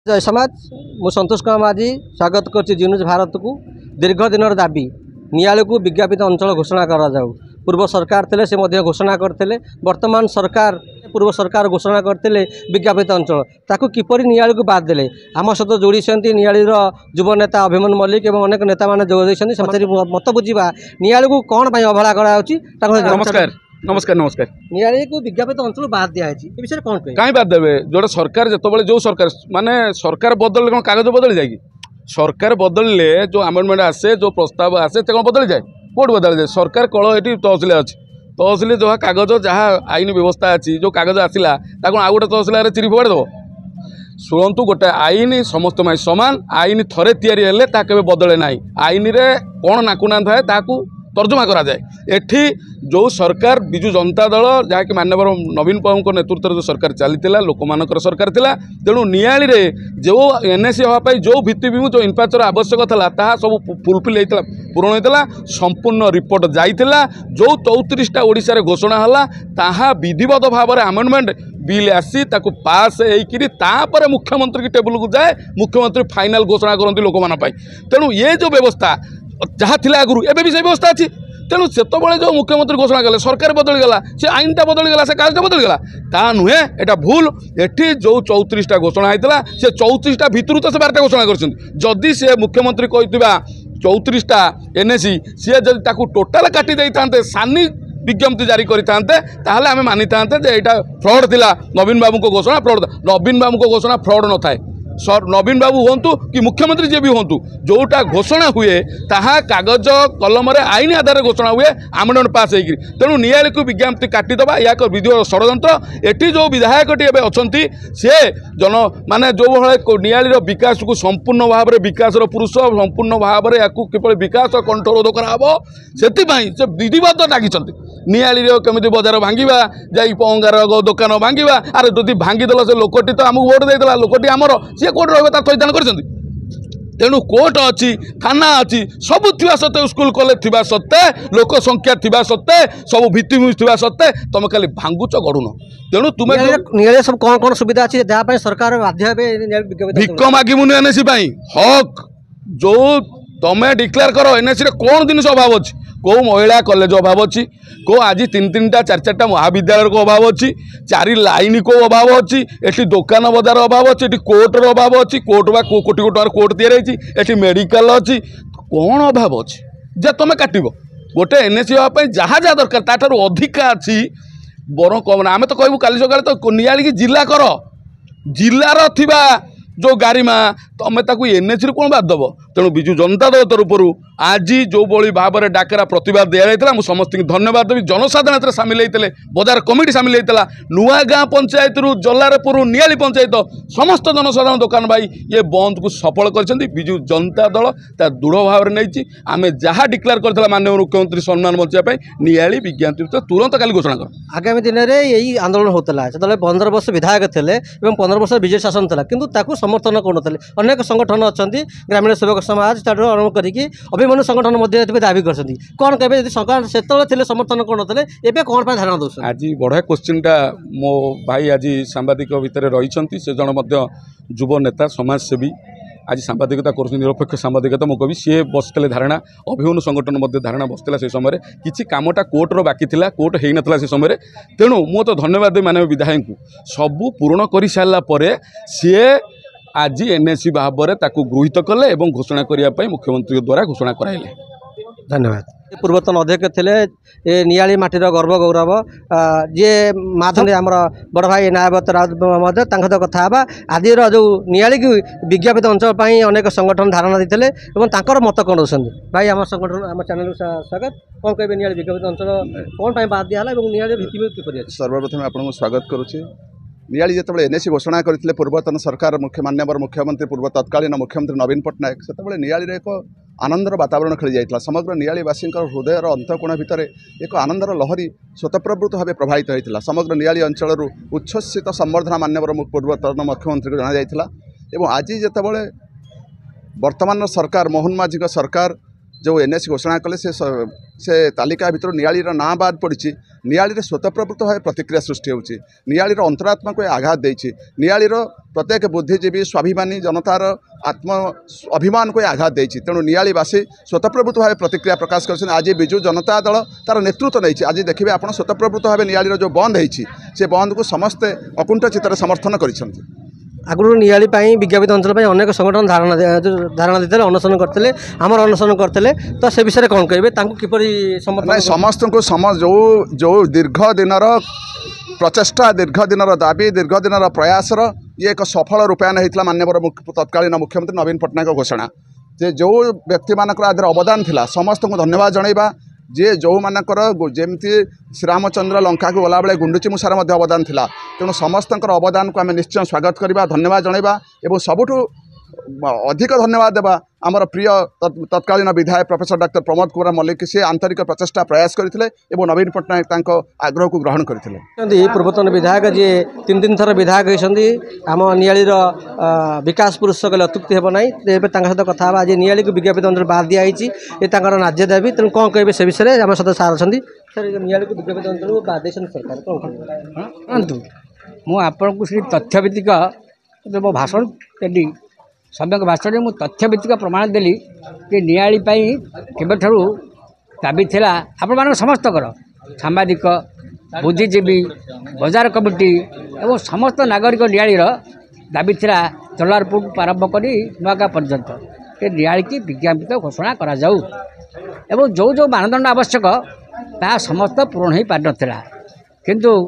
जय समाज मु संतोष कुमार माझी स्वागत कर जिन्यूज भारत को दीर्घ दिन दाबी नियाली को विज्ञापित अंचल घोषणा करा जाऊ। पूर्व सरकार थे से घोषणा करते वर्तमान सरकार पूर्व सरकार घोषणा करते विज्ञापित अंचल ताकू किपरि नियाली को बाद देले। आम सहित जोड़ी नियाली युव नेता अभिमन्यु मल्लिक और अनेक नेता मैंने जोड़ मत बुझा नियाली को कौन अवहेला कर। नमस्कार नमस्कार नियाली को विज्ञापित अंचल बाद दिया विषय कौन कहीं बाद देवे जोड़ा सरकार जो जो सरकार माने सरकार बदल कौन कागज बदल जाएगी। सरकार बदलले जो अमेंडमेंट आसे जो प्रस्ताव आसे कौन बदल जाए कौट बदल जाए। सरकार कल ये तहसिल अच्छी तहसिल जहाँ कागज जहाँ आईन व्यवस्था अच्छी जो कागज आसला आउ गोटे तहसिल चिरी फोड़ दब। शुणु गोटे आईन समस्त सामान आईन थरे तैयारी बदले ना आईन रे कौन नाकुना थाए ताकू तर्जमा करा जाए। एठी जो सरकार बिजु जनता दल जहाँकि माननीय नवीन बाबू नेतृत्व जो सरकार चली लोक मानकर सरकार थिला तेणु नियाली रे जो एनएसी होगापाई जो भित्तिभूमि जो इन्फ्रास्ट्रक्चर आवश्यक था ताहा सब फुलफिल होता पूरण होता संपूर्ण रिपोर्ट जाइथिला जो 34टा ओडिशा रे घोषणा हला ताहा विधिवत भाव में अमेंडमेंट बिल आसी ताकू पास होकर तापर मुख्यमंत्री की टेबुल को जाए मुख्यमंत्री फाइनाल घोषणा करती लोक मान तेणु ये जो व्यवस्था जहाँ थी आगु एवं भी से व्यवस्था अच्छी तेणु से जो मुख्यमंत्री घोषणा कले सरकार बदलीगला से आईनटा बदलीगला से कागजटा बदलीगला ता नुहे एटा भूल। एठी जो 34टा घोषणा होता से 34टा भितर तो से 12टा घोषणा करदी से मुख्यमंत्री कहता 34टा एनएसी सी जब टोटाल काटी देते सानी विज्ञप्ति जारी करते आम मानी था यहाँ फ्रड थिला नवीन बाबू को घोषणा फ्रड नवीन बाबू को घोषणा फ्रड न थाए सर नवीन बाबू हूँ कि मुख्यमंत्री जी भी हूँ जोटा घोषणा हुए ताहा कागज कलम आईन आधार घोषणा हुए आमंत्रण पास होगी तेणु नियाली को विज्ञप्ति काटिदेवा या विधि षड्यंत्र। एटी जो विधायक अच्छा सी जन माने जो भाई नियाली विकास को संपूर्ण भाव में विकास पुरुष संपूर्ण भाव में या किपरि विकास कंठरोध कराब से विधिवत डाकी नियाली केमी बजार भांगा जाई पंगार दुकान भांगा अरे जदि भांगीदेल से लोकटी तो आमको भोट देता लोकटी आमर सी कोर्ट रहा थैथान कर तेणु कोर्ट अच्छी थाना अच्छी सब थी सत्ते स्कूल कॉलेज थी सत्ते लोक संख्या थी सत्ते सब भित्तिभूमि थी सत्ते तुम खाली भांगुच गढ़ुन तेणु तुम्हें सब कौन कौन सुविधा अच्छी जहाँ सरकार बाध्य भिक मागिबुनि एनएसी हक जो तुम्हें डिक्लेयर कर एनएसी कौन जिन अभाव अच्छी कौ महिला कॉलेज अभाव अच्छी कौ आज 3-3टा 4-4टा महाविद्यालय को अभाव अच्छी 4 लाइन को अभाव अच्छी एटी दुकान बजार अभाव अच्छी एटी कोर्टर अभाव अच्छी कोर्ट बा कोटी कोटी कोर्ट तैयारी मेडिकल अच्छी कौन अभाव अच्छी जे तुम काट गोटे एनएसी हाँपाई जहाँ जहाँ दरकार ताठार अधिका अच्छी बर कम आम तो कहूँ काली सकाଳେ तो नियाली की जिला कर जिलार थिबा जो गारिमा तुम्हें ताकू एनएसी कौन बाद दब। तेणु बिजु जनता दल तरफ आज जो बड़ी भाव में डाकरा प्रतिवाद दिया मुझे समस्त धन्यवाद देवी। जनसाधारण सामिल होते बजार कमिटी सामिल होता नुआ गाँ पंचायत रु जलारपुर नियाली पंचायत समस्त जनसाधारण दुकान भाई ये बंद को सफल कर बिजु जनता दल दृढ़ भाव में नहीं आम जहाँ डिक्लेयर करता माननीय मुख्यमंत्री सम्मान बचाई नियाली विज्ञप्ति तुरंत काली घोषणा कर। आगामी दिन में यही आंदोलन होता जो 15 वर्ष विधायक थे 15 वर्ष विजय शासन था कि समर्थन करुन अनेक संगठन अच्छा ग्रामीण सेवक समाज आरम्भ करके अभिमन्यु संगठन मध्य दाबी कर कौन कहे सरकार से समर्थन करुन एवं कौन धारणा दौर। आज बढ़िया क्वेश्चनटा मो भाई आज सांबादिक भितर रही से जन युव नेता समाजसेवी आज सांबादिकता कर निरपेक्ष सांबादिकता मुझे कवि सी बसते धारणा अभिमन्यु संगठन मध्य धारणा बसला से समय किसी कामटा कोर्टर बाकी थिला कोर्ट हो ना से समय तेणु मु तो धन्यवाद देवी माननीय विधायक को सबू पूरण कर सारापर सी आज एनएसी भाव में गृहीत कले और घोषणा करने मुख्यमंत्री द्वारा घोषणा कराइले। धन्यवाद। पूर्वतन अध्यक्ष थे नियाली माटीर गर्व गौरव जी माधुरी आमर बड़ भाई नायावत राउत कथा आज जो नियाली की विज्ञापित अंचल अनेक संगठन धारणा देते मत कौन दौरान भाई आम संगठन आम चैनल स्वागत कौन कहे नियाली विज्ञापित अंचल कौन बाद दिया नियाली भित्तिभूमि किपरि सर्वप्रथम आपको स्वागत करुच्चे। नियाली जो एनएसी घोषणा करते पूर्वतन सरकार माननीय मुख्यमंत्री पूर्व तत्कालीन मुख्यमंत्री नवीन पट्टनायक से नियाली एक आनंदर वातावरण खेली जाता समग्र नियालीवासी हृदयर अंतकोण भितर एक आनंदर लहरी स्वतःप्रवृत्त भाव प्रभावित होता समग्र नियाली अंचल उच्छ्वसित संबर्धना माननीय पूर्वतन मुख्यमंत्री को जन आज जिते वर्तमान सरकार मोहन माझी सरकार जो एनएसी घोषणा कले से तालिका भितर नियालीर नाँ बाद पड़ी नियाली स्वतःप्रवृत्त भाव प्रतिक्रिया सृष्टि होची नियालीर अंतरात्मा को आघात देछि नियालीर प्रत्येक बुद्धिजीवी स्वाभिमानी जनतार आत्म अभिमान को आघात देछि तेणु नियालीवासी स्वतःप्रवृत्त भाव प्रतिक्रिया प्रकाश कर आज विजु जनता दल तार नेतृत्व नहीं आज देखिए आप स्वतःप्रवृत्त भाव नियालीर जो बंद होती से बंद को समस्ते अकुंठ चित्तर समर्थन कर आगुरी नियाली विज्ञापित अंचल अनेक संगठन धारणा देते अनशन करते आमर अनशन करते तो से विषय कौन कहे किपर समस्त को जो जो दीर्घ दिन प्रचेषा दीर्घ दिन दाबी दीर्घ दिन प्रयासर ये एक सफल रूपायन होता माननीय तत्कालीन मुख्यमंत्री नवीन पट्टनायक घोषणा जे जो व्यक्ति मानकर आदर अवदान थिला समस्त को धन्यवाद जनइबा जे जो मानकर जमती श्रीरामचंद्र लंका को गला बेले गुंडुची मूषार अवदान थिला तेणु समस्त अवदान को आम निश्चय स्वागत करवा धन्यवाद जनइबा एवं सबुठु अधिक धन्यवाद देवा आमर प्रिय तत्कालीन विधायक प्रोफेसर डॉक्टर प्रमोद कुमार मल्लिक से आंतरिक प्रचेषा प्रयास करते नवीन पट्टनायक आग्रह को ग्रहण करते पूर्वतन विधायक जी तीन तीन थर विधायक होती आम नियालीर विकास पुरुष कहले अत्युक्ति हे ना सहित कथा आज नियाली को विज्ञापित अंचल बाद दिखाई ये नाज्य दाबी तेणु कौन कहे से विषय में आम सहित सार अच्छा सर नियाली को विज्ञापित अंचल बाद सरकार कौन मुझे तथ्यभित्तिक जो मो भाषण देली सम्यक भाषण में तथ्यभित्तिक प्रमाण देली कि नियाली केबे ठारू दाबी थिला आपण मान समस्तकर सांबादिक बुद्धिजीवी बजार कमिटी एवं समस्त नागरिक नियालीर दाबी थिला जलारपुर प्रारंभ करी नुआगा पर्यंत ये नियाली की विज्ञापित घोषणा करा जाऊ एवं जो जो मानदंड आवश्यक ता समस्त पूरण हो पार नथिला किंतु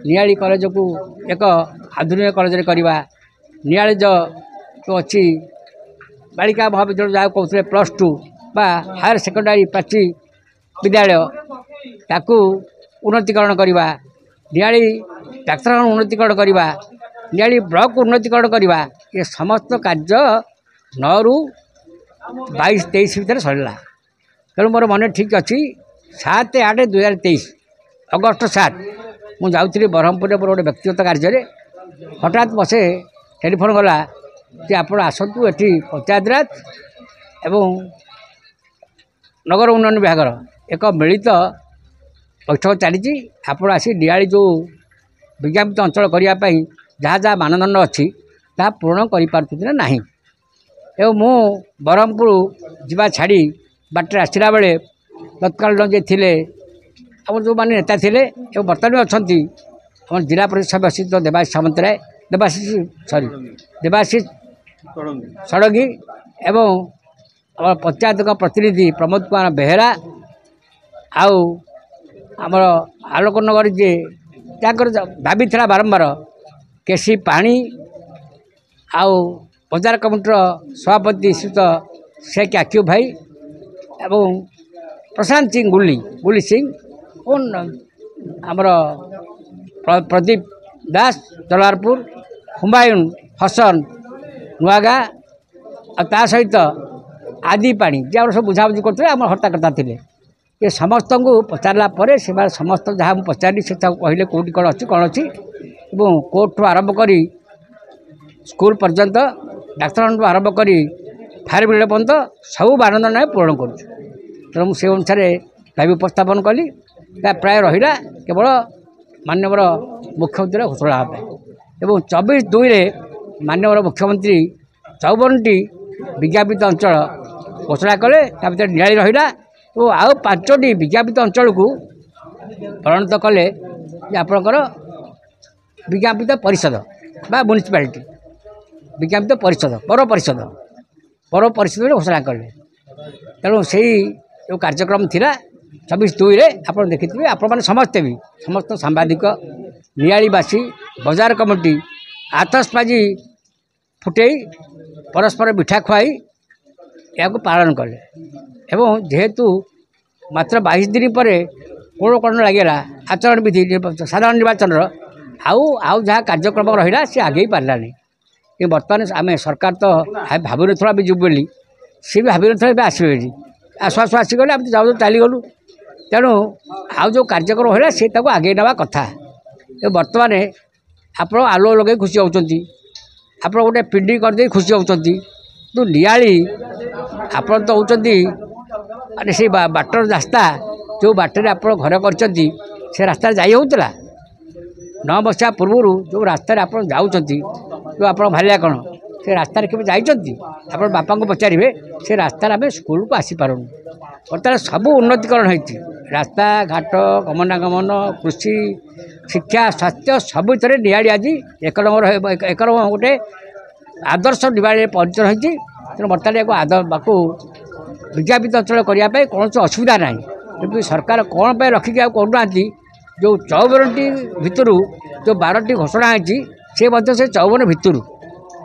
नियाली कॉलेज को एक आधुनिक कॉलेज करवा नियाली जो अच्छी बालिका महाविद्यालय जहाँ कहते +2 बा हायर सेकेंडरी प्राची विद्यालय ताकू उन्नतीकरण करवा नियाली डाक्तरखाना उन्नतीकरण करवा नियाली ब्लॉक उन्नतीकरण करवा ये समस्त कार्य 9 ରୁ 22-23 भितर सरला तेणु मोर मन ठीक अच्छी 7/8/2023 अगस्ट 7 मुझे जाऊँगी ब्रह्मपुर मोर गोटे व्यक्तिगत कार्य हठात मसे टेलीफोन गला कि आप आसतु एटी पंचायतराज एवं नगर उन्नयन विभाग एक मिलित बैठक चली आपण आसी नियाली जो विज्ञापित अंचल करने जहाँ जहाँ मानदंड अच्छी ता पूर्ण कर ना एवं मु ब्रह्मपुर जीवा छाड़ी बाटर आसला बेले तत्कालीन जे थे आम जो मैंने नेता थे बर्तमान अच्छा आम जिला परिषद सदस्य देवाशीष सामंतराय देवाशीष षडंगी एवं पंचायत प्रतिनिधि प्रमोद कुमार बेहेरा आमर आलोक नगर जे जहाँ दाबी था बारंबार केसी पाणी बजार कमिटर सभापति श्रीत शेख आक्यू भाई एवं प्रशांत सिंह गुली सिंह और आमर प्रदीप दास जलारपुर हुमायून हसन नुआगा ता सहित आदि पाणी जे सब बुझाबुझी करते आम हर्ताकर्ता थे ये समस्त को पचारा पर से समस्त जहाँ मुझे पचारि से कहले कौटी कौन अच्छी कोर्ट आरंभ करी स्कूल पर्यंत डाक्तरखाना आरंभ करी फायर ब्रिगेड पर्यंत सब मानदंड पूरण करुँ तेणु मुझे अनुसार दाबी उपस्थापन कली प्राय रहा केवल माननीय मुख्यमंत्री घोषणा एवं 24/2 माननीय मुख्यमंत्री 54टी विज्ञापित अंचल घोषणा कले भर नियाली रहा और आउ 5टी विज्ञापित अंचल को परिणत कले आपणकर विज्ञापित परिषद बा म्युनिसिपालिटी विज्ञापित परिषद पौर परिषद घोषणा कले तेणु से जो कार्यक्रम थिला 24/2 आप देखिए आपण समस्ते भी समस्त सांबादिक नियालीवासी बजार कमिटी आतसबाजी फुटे परस्पर मिठा खुआई या पालन कले एवं जेहेतु मात्र 22 दिन पर कौन कौन लगेगा आचरण विधि साधारण निर्वाचन आउ जहाँ कार्यक्रम रहा सी आगे पारानी कि बर्तमान आम सरकार तो भाव ना बिजु बोली सी भी भाव ना आसवे आसु आसु आसीगले आम जाऊ चलीगलु तेणु आउ जो कार्यक्रम रहा सी आगे नवा कथा बर्तमान आप आलो लगे खुशी होती आप गोटे पिंडी करदे खुशी होती तो नियाली आप तो होती ମାନେ ସେଇ ବାଟର ରାସ୍ତା ଯେଉଁ ବାଟରେ ଆପଣ ଘର କରିଛନ୍ତି ସେ ରାସ୍ତାରେ ଯାଇ ହେଉଥିଲା 9 ବର୍ଷ ପୂର୍ବରୁ ଯେଉଁ ରାସ୍ତାରେ ଆପଣ ଯାଉଛନ୍ତି ଯେଉଁ ଆପଣ ଭାଲିଆ କ'ଣ ସେ ରାସ୍ତାରେ କେବେ ଯାଇଛନ୍ତି ଆପଣ ବାପାଙ୍କୁ ପଚାରିବେ ସେ ରାସ୍ତାରେ ଆମେ ସ୍କୁଲକୁ ଆସିପାରୁନୁ। ବର୍ତ୍ତମାନ ସବୁ ଉନ୍ନତିକରଣ ହେଇଛି ରାସ୍ତାଘାଟ ଗମନାଗମନ କୃଷି ଶିକ୍ଷା ସ୍ୱାସ୍ଥ୍ୟ ସବୁଥିରେ ନିଆଳି ଆଜି ଏକ ନମ୍ବର ଗୋଟେ ଆଦର୍ଶ ନିବାଡ଼ିରେ ପରିଚୟ ହୋଇଛି। ତେଣୁ ବର୍ତ୍ତମାନ ୟାକୁ ବିଜ୍ଞାପିତ ଅଞ୍ଚଳ କରିବା ପାଇଁ କୌଣସି ଅସୁବିଧା ନାହିଁ। କିନ୍ତୁ ସରକାର କ'ଣ ପାଇଁ ରଖିକି ଆଉ କରୁନାହାନ୍ତି ଯେଉଁ 54ଟି ଭିତରୁ ଯେଉଁ 12ଟି ଘୋଷଣା ହେଇଛି ସେ ମଧ୍ୟ ସେ 54 ଭିତରୁ।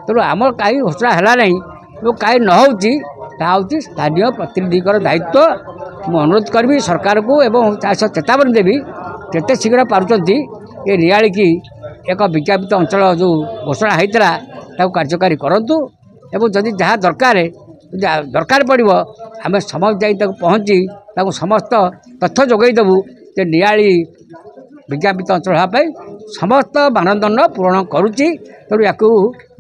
ତେଣୁ ଆମର କାହିଁ ଘୋଷଣା ହେଲା ନାହିଁ ଏବଂ କାହିଁ ନ ହେଉଛି ତାହା ହେଉଛି ସ୍ଥାନୀୟ ପ୍ରତିନିଧିଙ୍କର ଦାୟିତ୍ୱ। ମୁଁ ଅନୁରୋଧ କରିବି ସରକାରକୁ ଏବଂ ତା ସହ ଚେତାବନୀ ଦେବି ଯେତେ ଶୀଘ୍ର ପାରୁଛନ୍ତି ଏ ନିଆଳିକି ଏକ ବିଜ୍ଞାପିତ ଅଞ୍ଚଳ ଯେଉଁ ଘୋଷଣା ହେଇଥିଲା ତାକୁ କାର୍ଯ୍ୟକାରୀ କରନ୍ତୁ ଏବଂ ଯଦି ଯାହା ଦରକାର ପଡ଼ିବ ଆମେ ସମସ୍ତେ ଯାଇ ତାକୁ ପହଞ୍ଚି ତାକୁ ସମସ୍ତ ତଥ୍ୟ ଯୋଗାଇ ଦେବୁ ଯେ ନିଆଳି ବିଜ୍ଞାପିତ ଅଞ୍ଚଳ ହେବା ପାଇଁ ସମସ୍ତ ମାନଦଣ୍ଡ ପୂରଣ କରୁଛି। ତେଣୁ ୟାକୁ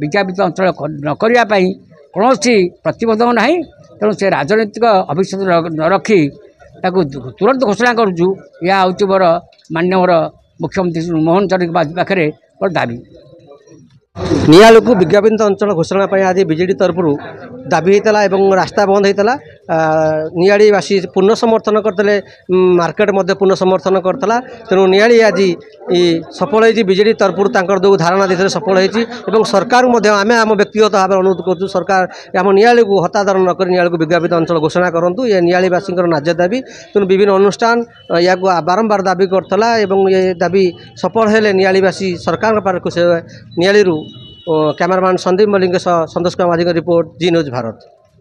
ବିଜ୍ଞାପିତ ଅଞ୍ଚଳ ନ କରିବା ପାଇଁ କୌଣସି ପ୍ରତିବନ୍ଧକ ନାହିଁ। ତେଣୁ ସେ ରାଜନୈତିକ ଅଭିଷେକ ନ ରଖି ତାକୁ ତୁରନ୍ତ ଘୋଷଣା କରୁଛୁ। ଏହା ହେଉଛି ମୋର ମାନ୍ୟବର ମୁଖ୍ୟମନ୍ତ୍ରୀ ମୋହନ ଚରଣ ମାଝୀ ପାଖରେ ମୋର ଦାବି। ନିଆଳିକୁ ବିଜ୍ଞାପିତ ଅଞ୍ଚଳ ଘୋଷଣା ପାଇଁ ଆଜି ବିଜେଡି ତରଫରୁ ଦାବି ହେଇଥିଲା ଏବଂ ରାସ୍ତା ବନ୍ଦ ହେଇଥିଲା। ନିଆଳିବାସୀ ପୂର୍ଣ୍ଣ ସମର୍ଥନ କରିଥିଲେ, ମାର୍କେଟ ମଧ୍ୟ ପୂର୍ଣ୍ଣ ସମର୍ଥନ କରିଥିଲା। ତେଣୁ ନିଆଳି ଆଜି ସଫଳ ହେଇଛି, ବିଜେଡି ତରଫରୁ ତାଙ୍କର ଯେଉଁ ଧାରଣା ଦେଇଥିଲେ ସଫଳ ହେଇଛି ଏବଂ ସରକାରକୁ ମଧ୍ୟ ଆମେ ଆମ ବ୍ୟକ୍ତିଗତ ଭାବରେ ଅନୁରୋଧ କରୁଛୁ ସରକାର ଆମ ନିଆଳିକୁ ହତାଦର ନ କରି ନିଆଳିକୁ ବିଜ୍ଞାପିତ ଅଞ୍ଚଳ ଘୋଷଣା କରନ୍ତୁ। ଏ ନିଆଳିବାସୀଙ୍କର ନ୍ୟାଯ୍ୟ ଦାବି। ତେଣୁ ବିଭିନ୍ନ ଅନୁଷ୍ଠାନ ଏହାକୁ ବାରମ୍ବାର ଦାବି କରୁଥିଲା ଏବଂ ଏ ଦାବି ସଫଳ ହେଲେ ନିଆଳିବାସୀ ସରକାରଙ୍କ ପାଖକୁ ସେ ନିଆଳିରୁ କ୍ୟାମେରାମ୍ୟାନ୍ ସନ୍ଦୀପ ମଲ୍ଲିକଙ୍କ ସହ ସନ୍ତୋଷ କୁମାର ମାଝୀଙ୍କ ରିପୋର୍ଟ, ଜି ନ୍ୟୁଜ୍ ଭାରତ।